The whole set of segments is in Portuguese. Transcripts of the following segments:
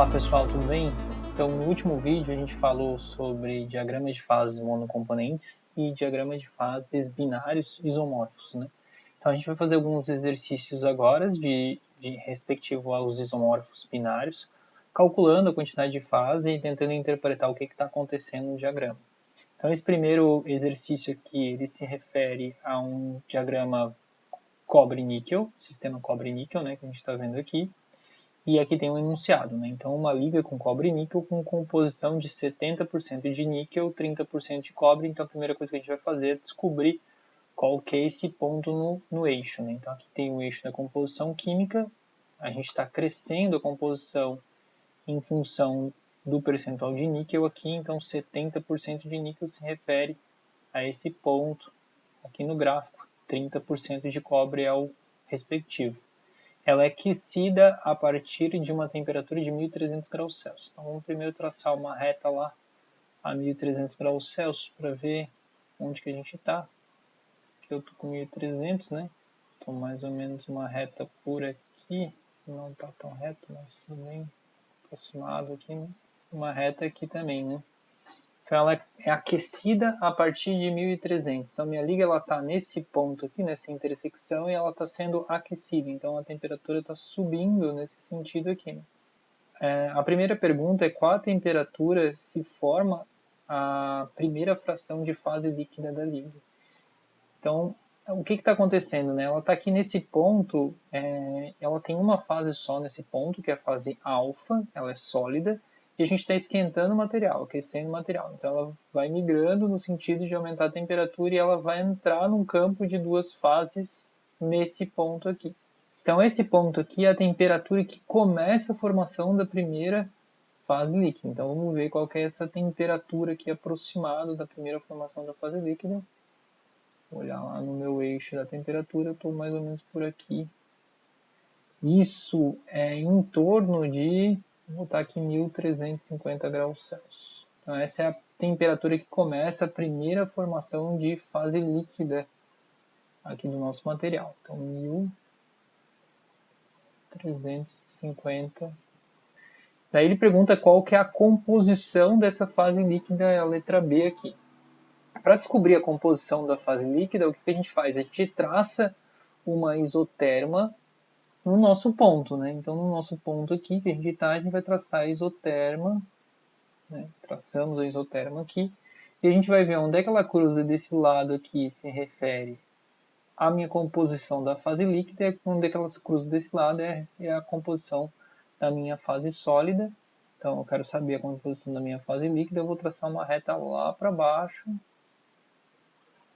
Olá pessoal, tudo bem? Então no último vídeo a gente falou sobre diagramas de fases monocomponentes e diagramas de fases binários isomorfos, né? Então a gente vai fazer alguns exercícios agora de respectivo aos isomorfos binários, calculando a quantidade de fase e tentando interpretar o que está acontecendo no diagrama. Então esse primeiro exercício aqui ele se refere a um diagrama cobre-níquel, sistema cobre-níquel, né, que a gente está vendo aqui. E aqui tem um enunciado, né? Então uma liga com cobre e níquel com composição de 70% de níquel, 30% de cobre. Então a primeira coisa que a gente vai fazer é descobrir qual que é esse ponto no eixo, né? Então aqui tem o eixo da composição química, a gente está crescendo a composição em função do percentual de níquel aqui, então 70% de níquel se refere a esse ponto aqui no gráfico, 30% de cobre é o respectivo. Ela é aquecida a partir de uma temperatura de 1300 graus Celsius. Então vamos primeiro traçar uma reta lá a 1300 graus Celsius para ver onde que a gente está. Aqui eu estou com 1300, né? Então mais ou menos uma reta por aqui. Não está tão reto, mas tudo bem aproximado aqui, né? Uma reta aqui também, né? Então ela é aquecida a partir de 1300. Então minha liga está nesse ponto aqui, nessa intersecção, e ela está sendo aquecida. Então a temperatura está subindo nesse sentido aqui. A primeira pergunta é qual a temperatura se forma a primeira fração de fase líquida da liga. Então o que está acontecendo? Né? Ela está aqui nesse ponto, ela tem uma fase só nesse ponto, que é a fase alfa, ela é sólida, e a gente está esquentando o material, aquecendo o material. Então ela vai migrando no sentido de aumentar a temperatura e ela vai entrar num campo de duas fases nesse ponto aqui. Então esse ponto aqui é a temperatura que começa a formação da primeira fase líquida. Então vamos ver qual que é essa temperatura aqui aproximada da primeira formação da fase líquida. Vou olhar lá no meu eixo da temperatura, eu estou mais ou menos por aqui. Isso é em torno de, vou botar aqui 1350 graus Celsius. Então essa é a temperatura que começa a primeira formação de fase líquida aqui do nosso material. Então 1350. Daí ele pergunta qual que é a composição dessa fase líquida, é a letra B aqui. Para descobrir a composição da fase líquida, o que a gente faz? A gente traça uma isoterma no nosso ponto, né? Então, no nosso ponto aqui que a gente está, a gente vai traçar a isoterma, né? Traçamos a isoterma aqui, e a gente vai ver onde é que ela cruza desse lado aqui, se refere à minha composição da fase líquida, e onde é que ela cruza desse lado é a composição da minha fase sólida. Então, eu quero saber a composição da minha fase líquida, eu vou traçar uma reta lá para baixo.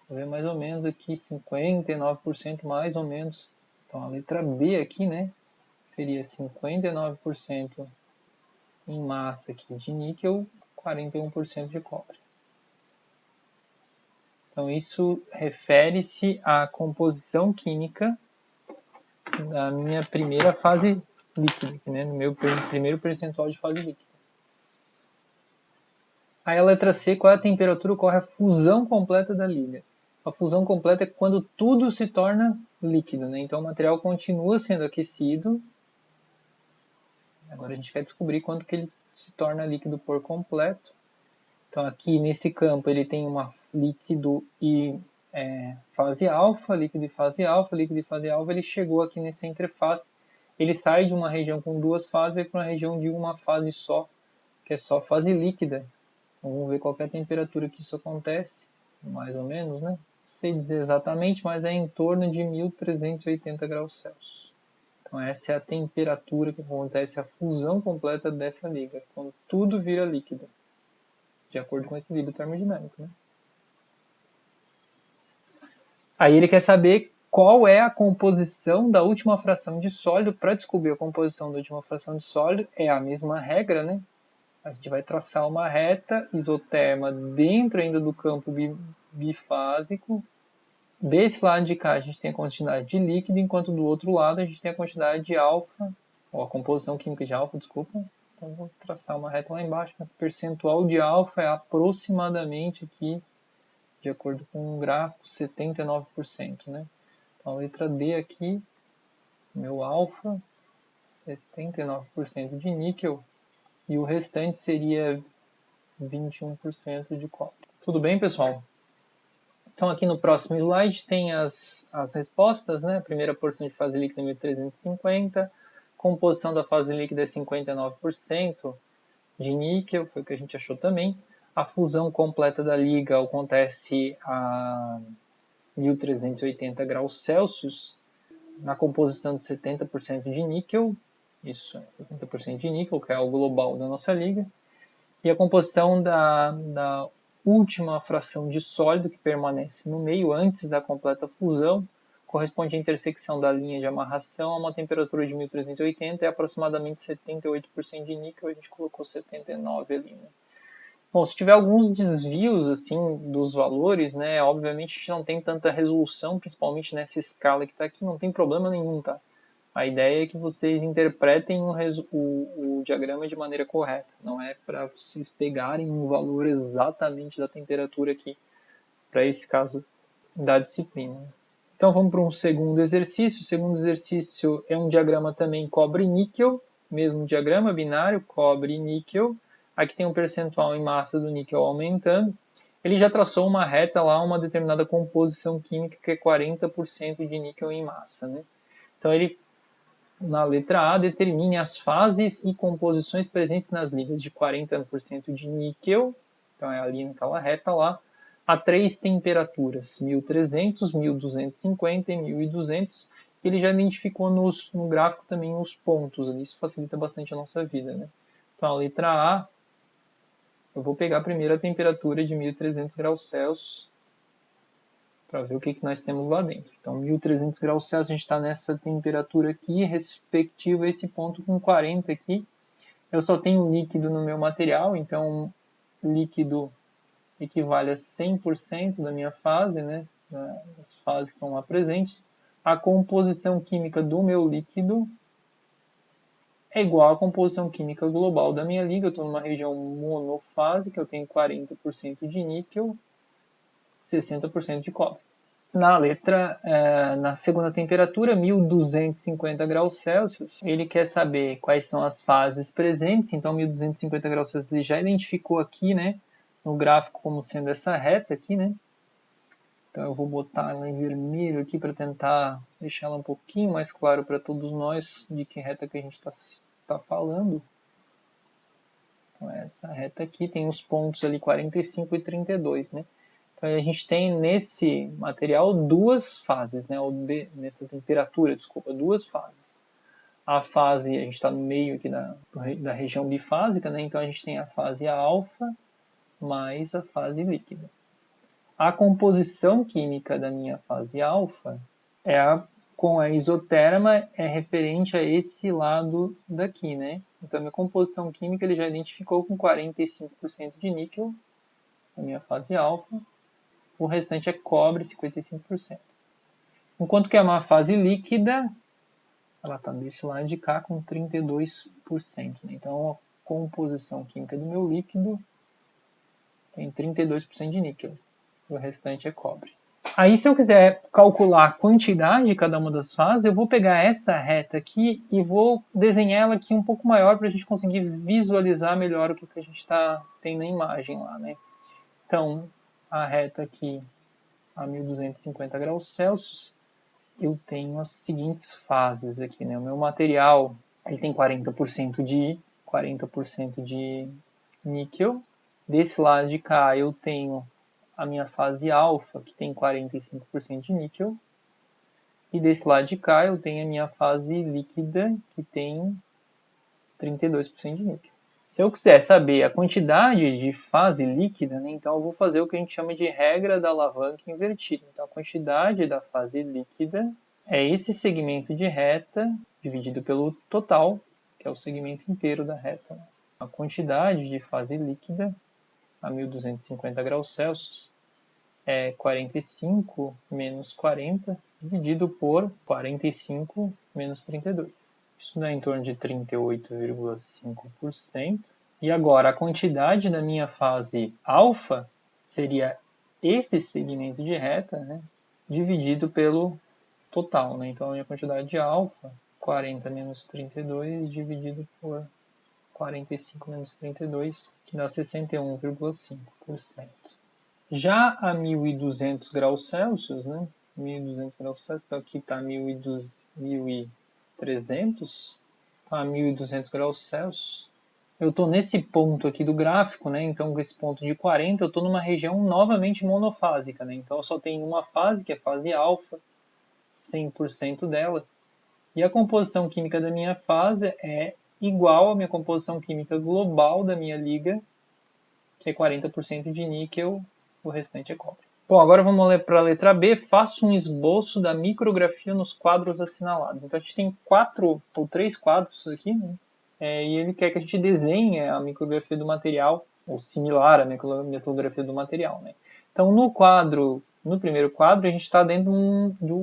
Vou ver mais ou menos aqui 59% mais ou menos. Então a letra B aqui, né, seria 59% em massa aqui de níquel, 41% de cobre. Então isso refere-se à composição química da minha primeira fase líquida, né, no meu primeiro percentual de fase líquida. Aí a letra C, qual é a temperatura ocorre a fusão completa da liga? A fusão completa é quando tudo se torna líquido, né? Então o material continua sendo aquecido. Agora a gente quer descobrir quanto que ele se torna líquido por completo. Então aqui nesse campo ele tem uma líquido e fase alfa, líquido e fase alfa, líquido e fase alfa. Ele chegou aqui nessa interface. Ele sai de uma região com duas fases e vai para uma região de uma fase só, que é só fase líquida. Vamos ver qual é a temperatura que isso acontece, mais ou menos, né? Não sei dizer exatamente, mas é em torno de 1380 graus Celsius. Então essa é a temperatura que acontece a fusão completa dessa liga, quando tudo vira líquido, de acordo com o equilíbrio termodinâmico, né? Aí ele quer saber qual é a composição da última fração de sólido. Para descobrir a composição da última fração de sólido, é a mesma regra, né? A gente vai traçar uma reta isoterma dentro ainda do campo bifásico. Desse lado de cá a gente tem a quantidade de líquido, enquanto do outro lado a gente tem a quantidade de alfa, ou a composição química de alfa, desculpa. Então vou traçar uma reta lá embaixo. O percentual de alfa é aproximadamente aqui, de acordo com o gráfico, 79%. Né? Então a letra D aqui, meu alfa, 79% de níquel. e o restante seria 21% de cobre. Tudo bem, pessoal? Então, aqui no próximo slide tem as respostas, né? A primeira porção de fase líquida é 1350, composição da fase líquida é 59% de níquel, foi o que a gente achou também. A fusão completa da liga acontece a 1380 graus Celsius, na composição de 70% de níquel, isso é 70% de níquel, que é o global da nossa liga, e a composição da última fração de sólido que permanece no meio antes da completa fusão, corresponde à intersecção da linha de amarração a uma temperatura de 1380 e aproximadamente 78% de níquel, a gente colocou 79 ali, né? Bom, se tiver alguns desvios assim dos valores, né, obviamente a gente não tem tanta resolução, principalmente nessa escala que está aqui, não tem problema nenhum, tá? A ideia é que vocês interpretem o diagrama de maneira correta, não é para vocês pegarem um valor exatamente da temperatura aqui, para esse caso da disciplina. Então vamos para um segundo exercício. O segundo exercício é um diagrama também cobre-níquel, mesmo diagrama binário, cobre e níquel. Aqui tem um percentual em massa do níquel aumentando. Ele já traçou uma reta lá, uma determinada composição química que é 40% de níquel em massa, né? Então ele, na letra A, determine as fases e composições presentes nas ligas de 40% de níquel, então é ali naquela reta lá, a 3 temperaturas, 1300, 1250 e 1200. Ele já identificou no gráfico também os pontos ali, isso facilita bastante a nossa vida, né? Então a letra A, eu vou pegar primeiro a temperatura de 1300 graus Celsius para ver o que nós temos lá dentro. Então 1300 graus Celsius, a gente está nessa temperatura aqui, respectivo a esse ponto com 40 aqui. Eu só tenho líquido no meu material, então líquido equivale a 100% da minha fase, né? Das fases que estão lá presentes. A composição química do meu líquido é igual à composição química global da minha liga. Eu estou numa região monofásica, eu tenho 40% de níquel, 60% de cobre. Na letra, na segunda temperatura, 1250 graus Celsius, ele quer saber quais são as fases presentes. Então 1250 graus Celsius ele já identificou aqui, né, no gráfico como sendo essa reta aqui, né? Então eu vou botar ela em vermelho aqui para tentar deixar ela um pouquinho mais claro para todos nós de que reta que a gente está falando. Então essa reta aqui tem os pontos ali 45 e 32, né? Então a gente tem nesse material duas fases, né? Nessa temperatura, desculpa, duas fases. A fase, a gente está no meio aqui da região bifásica, né? Então a gente tem a fase alfa mais a fase líquida. A composição química da minha fase alfa com a isoterma é referente a esse lado daqui, né? Então a minha composição química ele já identificou com 45% de níquel na minha fase alfa. O restante é cobre, 55%. Enquanto que a fase líquida, ela está desse lado de cá com 32%. Né? Então, a composição química do meu líquido tem 32% de níquel. O restante é cobre. Aí, se eu quiser calcular a quantidade de cada uma das fases, eu vou pegar essa reta aqui e vou desenhar ela aqui um pouco maior para a gente conseguir visualizar melhor o que a gente tem na imagem lá. Né? Então, a reta aqui a 1250 graus Celsius, eu tenho as seguintes fases aqui, né? O meu material ele tem 40% de níquel. Desse lado de cá eu tenho a minha fase alfa, que tem 45% de níquel. E desse lado de cá eu tenho a minha fase líquida, que tem 32% de níquel. Se eu quiser saber a quantidade de fase líquida, né, então eu vou fazer o que a gente chama de regra da alavanca invertida. Então a quantidade da fase líquida é esse segmento de reta dividido pelo total, que é o segmento inteiro da reta. A quantidade de fase líquida a 1250 graus Celsius é 45 menos 40 dividido por 45 menos 32. Isso dá em torno de 38,5%. E agora, a quantidade da minha fase alfa seria esse segmento de reta, né, dividido pelo total. Né? Então, a minha quantidade de alfa, 40 menos 32, dividido por 45 menos 32, que dá 61,5%. Já a 1200 graus Celsius, né? 1200 graus Celsius, então aqui está 1300, tá, 1200 graus Celsius. Eu estou nesse ponto aqui do gráfico, né? Então com esse ponto de 40, eu estou numa região novamente monofásica, né? Então eu só tenho uma fase, que é a fase alfa, 100% dela. E a composição química da minha fase é igual à minha composição química global da minha liga, que é 40% de níquel, o restante é cobre. Bom, agora vamos para a letra B. Faça um esboço da micrografia nos quadros assinalados. Então a gente tem 4 ou 3 quadros aqui, né? E ele quer que a gente desenhe a micrografia do material, ou similar à micrografia do material, né? Então no primeiro quadro, a gente está dentro de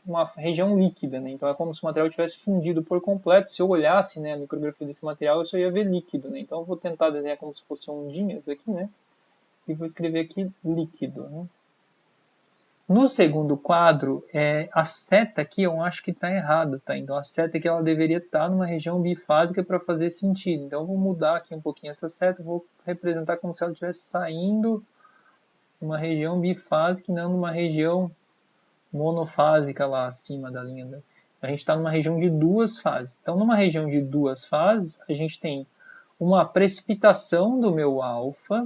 uma região líquida, né? Então é como se o material tivesse fundido por completo. Se eu olhasse, né, a micrografia desse material, eu só ia ver líquido, né? Então eu vou tentar desenhar como se fossem ondinhas aqui, né? E vou escrever aqui líquido, né? No segundo quadro, a seta aqui eu acho que está errada, tá? Então a seta aqui ela deveria estar numa região bifásica para fazer sentido. Então eu vou mudar aqui um pouquinho essa seta, vou representar como se ela estivesse saindo numa região bifásica e não numa região monofásica lá acima da linha. Né? A gente está numa região de duas fases. Então numa região de duas fases, a gente tem uma precipitação do meu alfa.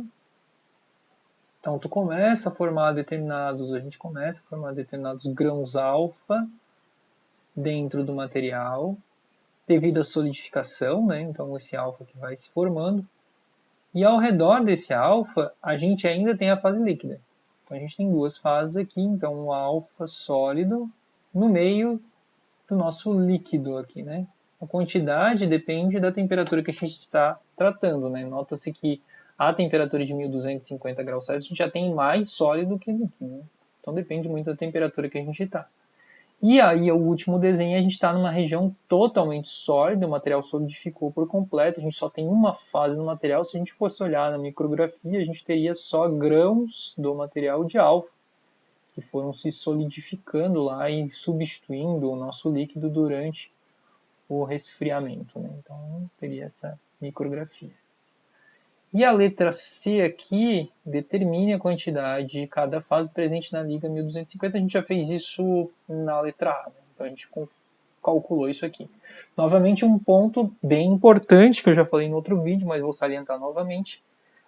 Então, a gente começa a formar determinados grãos alfa dentro do material, devido à solidificação, né? Então esse alfa que vai se formando. E ao redor desse alfa, a gente ainda tem a fase líquida. Então a gente tem duas fases aqui, então um alfa sólido no meio do nosso líquido aqui, né? A quantidade depende da temperatura que a gente está tratando, né? Nota-se que a temperatura de 1250 graus Celsius a gente já tem mais sólido que líquido. Né? Então depende muito da temperatura que a gente está. E aí o último desenho a gente está numa região totalmente sólida, o material solidificou por completo, a gente só tem uma fase no material. Se a gente fosse olhar na micrografia, a gente teria só grãos do material de alfa, que foram se solidificando lá e substituindo o nosso líquido durante o resfriamento. Né? Então teria essa micrografia. E a letra C aqui determina a quantidade de cada fase presente na liga 1250. A gente já fez isso na letra A, né? Então a gente calculou isso aqui. Novamente um ponto bem importante que eu já falei no outro vídeo, mas vou salientar novamente.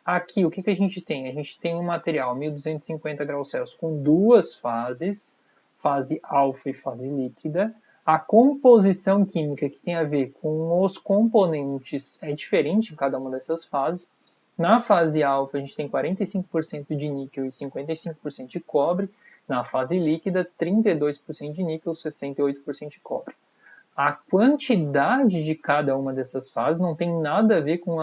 Aqui o que a gente tem? A gente tem um material 1250 graus Celsius com duas fases, fase alfa e fase líquida. A composição química que tem a ver com os componentes é diferente em cada uma dessas fases. Na fase alfa, a gente tem 45% de níquel e 55% de cobre. Na fase líquida, 32% de níquel e 68% de cobre. A quantidade de cada uma dessas fases não tem nada a ver com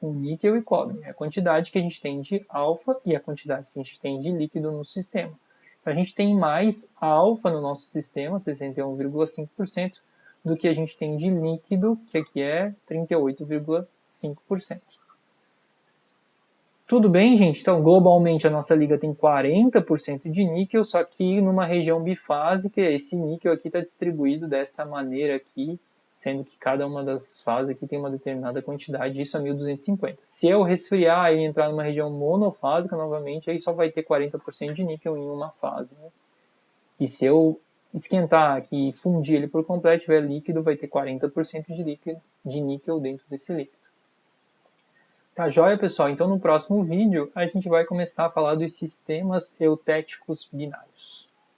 níquel e cobre. É a quantidade que a gente tem de alfa e a quantidade que a gente tem de líquido no sistema. Então, a gente tem mais alfa no nosso sistema, 61,5%, do que a gente tem de líquido, que aqui é 38,5%. Tudo bem, gente? Então, globalmente, a nossa liga tem 40% de níquel, só que numa região bifásica, esse níquel aqui está distribuído dessa maneira aqui, sendo que cada uma das fases aqui tem uma determinada quantidade, isso é 1250. Se eu resfriar e entrar numa região monofásica, novamente, aí só vai ter 40% de níquel em uma fase. Né? E se eu esquentar aqui e fundir ele por completo, tiver líquido, vai ter 40% de níquel dentro desse líquido. Tá joia, pessoal? Então, no próximo vídeo, a gente vai começar a falar dos sistemas eutéticos binários.